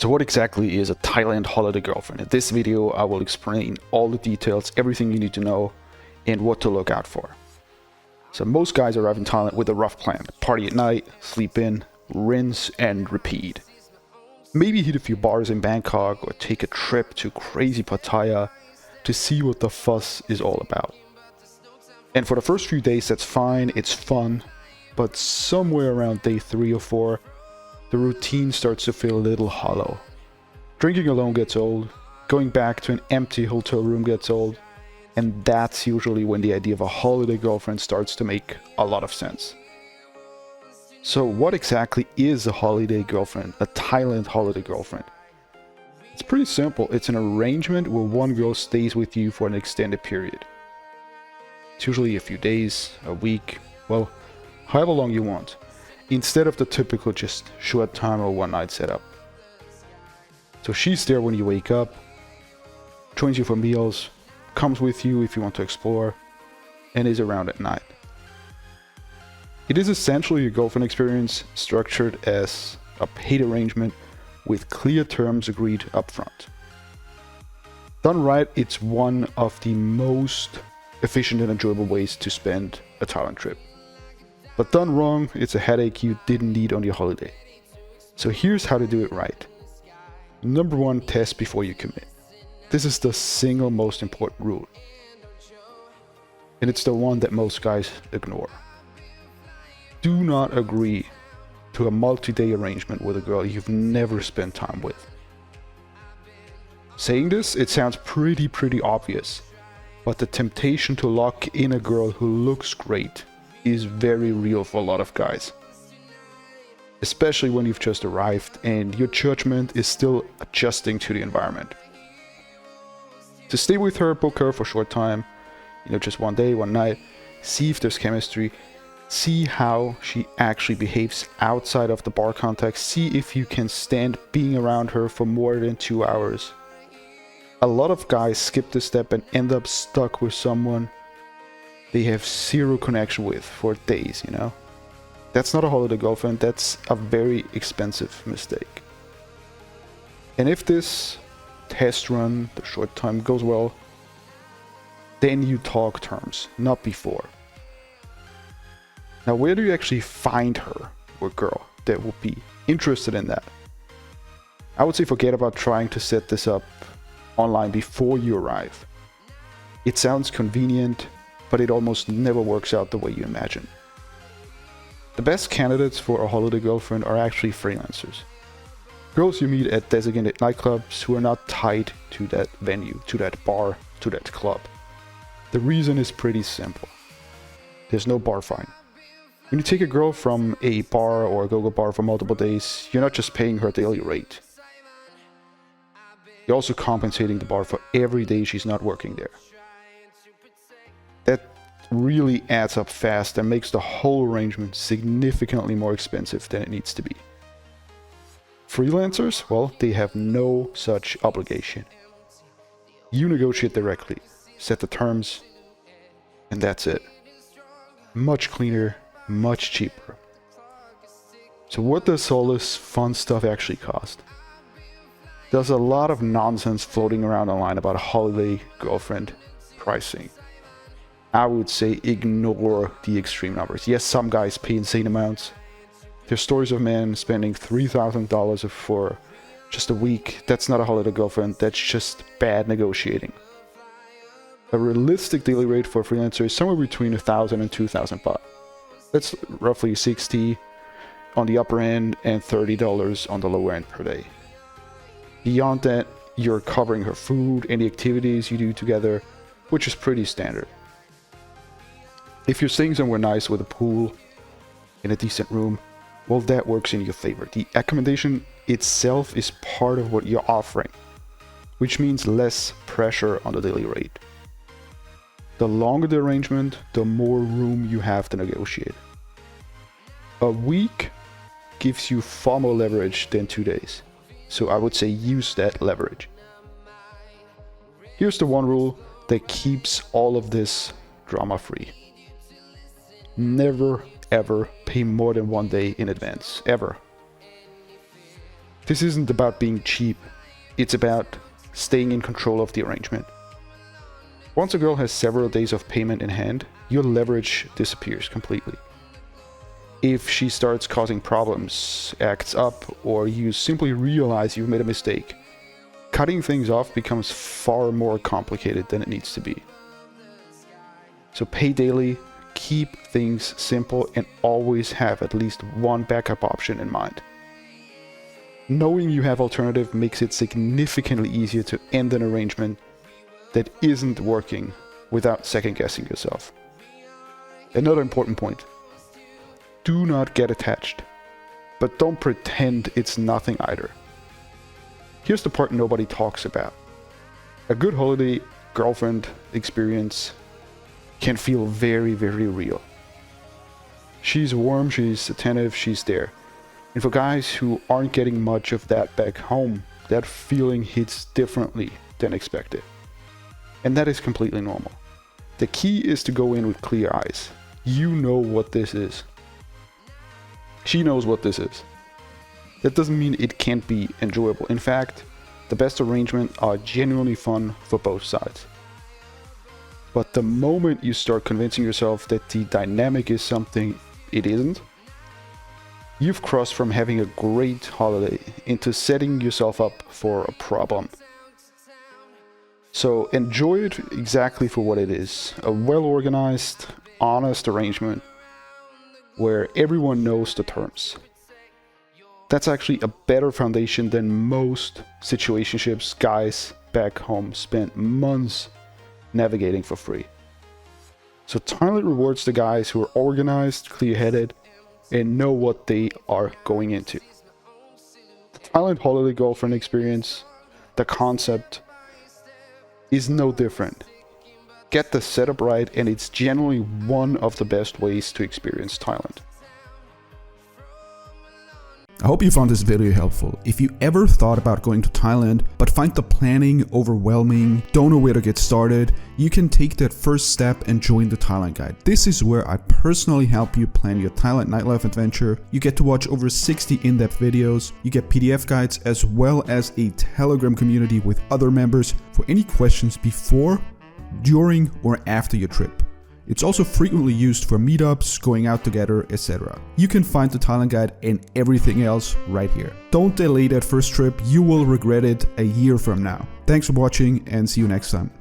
So what exactly is a Thailand holiday girlfriend? In this video, I will explain all the details, everything you need to know, and what to look out for. So most guys arrive in Thailand with a rough plan. Party at night, sleep in, rinse and repeat. Maybe hit a few bars in Bangkok or take a trip to crazy Pattaya to see what the fuss is all about. And for the first few days that's fine, it's fun, but somewhere around day 3 or 4, the routine starts to feel a little hollow. Drinking alone gets old, going back to an empty hotel room gets old, and that's usually when the idea of a holiday girlfriend starts to make a lot of sense. So what exactly is a holiday girlfriend, a Thailand holiday girlfriend? It's pretty simple. It's an arrangement where one girl stays with you for an extended period. It's usually a few days, a week, well, however long you want, instead of the typical just short time or one night setup. So she's there when you wake up, joins you for meals, comes with you if you want to explore, and is around at night. It is essentially a girlfriend experience structured as a paid arrangement with clear terms agreed upfront. Done right, it's one of the most efficient and enjoyable ways to spend a Thailand trip. But done wrong, it's a headache you didn't need on your holiday. So here's how to do it right. Number 1, test before you commit. This is the single most important rule. And it's the one that most guys ignore. Do not agree to a multi-day arrangement with a girl you've never spent time with. Saying this, it sounds pretty obvious, but the temptation to lock in a girl who looks great is very real for a lot of guys. Especially when you've just arrived and your judgment is still adjusting to the environment. To stay with her, book her for a short time, just one day, one night, see if there's chemistry, see how she actually behaves outside of the bar context, see if you can stand being around her for more than 2 hours. A lot of guys skip this step and end up stuck with someone they have zero connection with for days, That's not a holiday girlfriend, that's a very expensive mistake. And if this test run, the short time, goes well, then you talk terms, not before. Now, where do you actually find her or girl that will be interested in that? I would say forget about trying to set this up online before you arrive. It sounds convenient, but it almost never works out the way you imagine. The best candidates for a holiday girlfriend are actually freelancers. Girls you meet at designated nightclubs who are not tied to that venue, to that bar, to that club. The reason is pretty simple. There's no bar fine. When you take a girl from a bar or a go-go bar for multiple days, you're not just paying her daily rate. You're also compensating the bar for every day she's not working there. That really adds up fast and makes the whole arrangement significantly more expensive than it needs to be. Freelancers, well, they have no such obligation. You negotiate directly, set the terms, and that's it. Much cleaner, much cheaper. So what does all this fun stuff actually cost? There's a lot of nonsense floating around online about holiday girlfriend pricing. I would say ignore the extreme numbers. Yes, some guys pay insane amounts. There's stories of men spending $3,000 for just a week. That's not a holiday girlfriend, that's just bad negotiating. A realistic daily rate for a freelancer is somewhere between 1,000 and 2,000 baht. That's roughly 60 on the upper end and $30 on the lower end per day. Beyond that, you're covering her food and the activities you do together, which is pretty standard. If you're staying somewhere nice with a pool in a decent room, well, that works in your favor. The accommodation itself is part of what you're offering, which means less pressure on the daily rate. The longer the arrangement, the more room you have to negotiate. A week gives you far more leverage than 2 days. So I would say use that leverage. Here's the one rule that keeps all of this drama free. Never ever pay more than 1 day in advance, ever. This isn't about being cheap, it's about staying in control of the arrangement. Once a girl has several days of payment in hand, your leverage disappears completely. If she starts causing problems, acts up, or you simply realize you've made a mistake, cutting things off becomes far more complicated than it needs to be. So pay daily, keep things simple, and always have at least one backup option in mind. Knowing you have alternative makes it significantly easier to end an arrangement that isn't working without second-guessing yourself. Another important point: do not get attached, but don't pretend it's nothing either. Here's the part nobody talks about. A good holiday girlfriend experience can feel very, very real. She's warm, she's attentive, she's there. And for guys who aren't getting much of that back home, that feeling hits differently than expected. And that is completely normal. The key is to go in with clear eyes. You know what this is. She knows what this is. That doesn't mean it can't be enjoyable. In fact, the best arrangements are genuinely fun for both sides. But the moment you start convincing yourself that the dynamic is something it isn't, you've crossed from having a great holiday into setting yourself up for a problem. So enjoy it exactly for what it is. A well-organized, honest arrangement where everyone knows the terms. That's actually a better foundation than most situationships guys back home spend months navigating for free. So Thailand rewards the guys who are organized, clear-headed, and know what they are going into. The Thailand holiday girlfriend experience, the concept, is no different. Get the setup right, and it's generally one of the best ways to experience Thailand. I hope you found this video helpful. If you ever thought about going to Thailand but find the planning overwhelming, don't know where to get started, you can take that first step and join the Thailand Guide. This is where I personally help you plan your Thailand nightlife adventure. You get to watch over 60 in-depth videos, you get PDF guides as well as a Telegram community with other members for any questions before, during or after your trip. It's also frequently used for meetups, going out together, etc. You can find the Thailand Guide and everything else right here. Don't delay that first trip, you will regret it a year from now. Thanks for watching and see you next time.